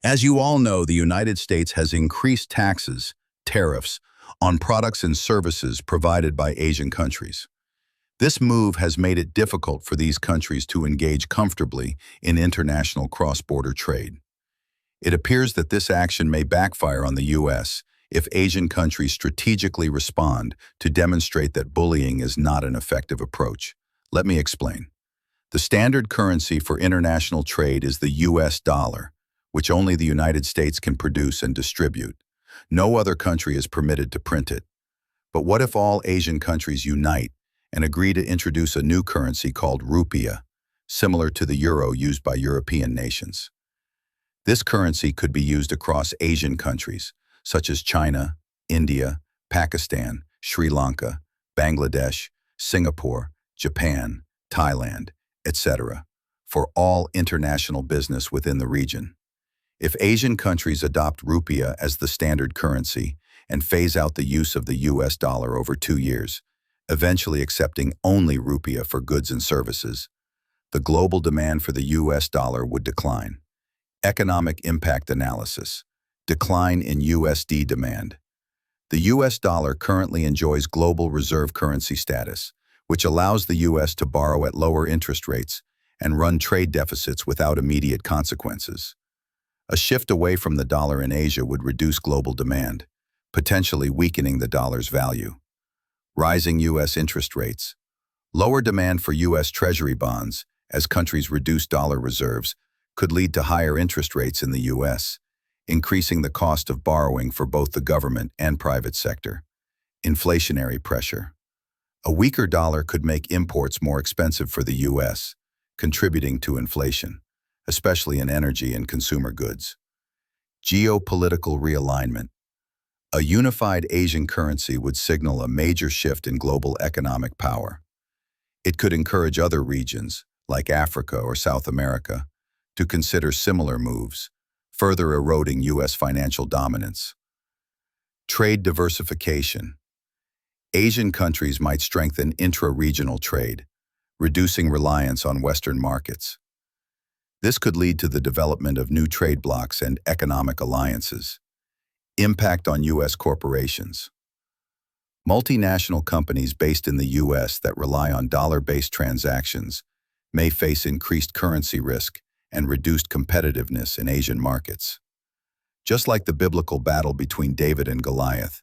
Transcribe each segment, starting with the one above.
As you all know, the United States has increased taxes, tariffs, on products and services provided by Asian countries. This move has made it difficult for these countries to engage comfortably in international cross-border trade. It appears that this action may backfire on the U.S. if Asian countries strategically respond to demonstrate that bullying is not an effective approach. Let me explain. The standard currency for international trade is the U.S. dollar, which only the United States can produce and distribute. No other country is permitted to print it. But what if all Asian countries unite and agree to introduce a new currency called Rupia, similar to the euro used by European nations? This currency could be used across Asian countries, such as China, India, Pakistan, Sri Lanka, Bangladesh, Singapore, Japan, Thailand, etc., for all international business within the region. If Asian countries adopt Rupia as the standard currency and phase out the use of the US dollar over 2 years, eventually accepting only Rupia for goods and services, the global demand for the US dollar would decline. Economic impact analysis. Decline in USD demand. The US dollar currently enjoys global reserve currency status, which allows the US to borrow at lower interest rates and run trade deficits without immediate consequences. A shift away from the dollar in Asia would reduce global demand, potentially weakening the dollar's value. Rising US interest rates. Lower demand for US Treasury bonds as countries reduce dollar reserves could lead to higher interest rates in the U.S., increasing the cost of borrowing for both the government and private sector. Inflationary pressure. A weaker dollar could make imports more expensive for the U.S., contributing to inflation, especially in energy and consumer goods. Geopolitical realignment. A unified Asian currency would signal a major shift in global economic power. It could encourage other regions, like Africa or South America, to consider similar moves, further eroding U.S. financial dominance. Trade diversification. Asian countries might strengthen intra-regional trade, reducing reliance on Western markets. This could lead to the development of new trade blocs and economic alliances. Impact on U.S. corporations. Multinational companies based in the U.S. that rely on dollar-based transactions may face increased currency risk and reduced competitiveness in Asian markets. Just like the biblical battle between David and Goliath,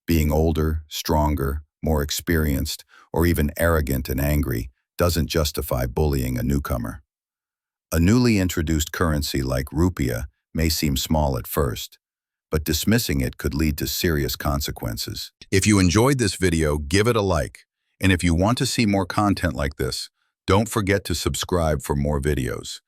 being older, stronger, more experienced, or even arrogant and angry doesn't justify bullying a newcomer. A newly introduced currency like Rupia may seem small at first, but dismissing it could lead to serious consequences. If you enjoyed this video, give it a like. And if you want to see more content like this, don't forget to subscribe for more videos.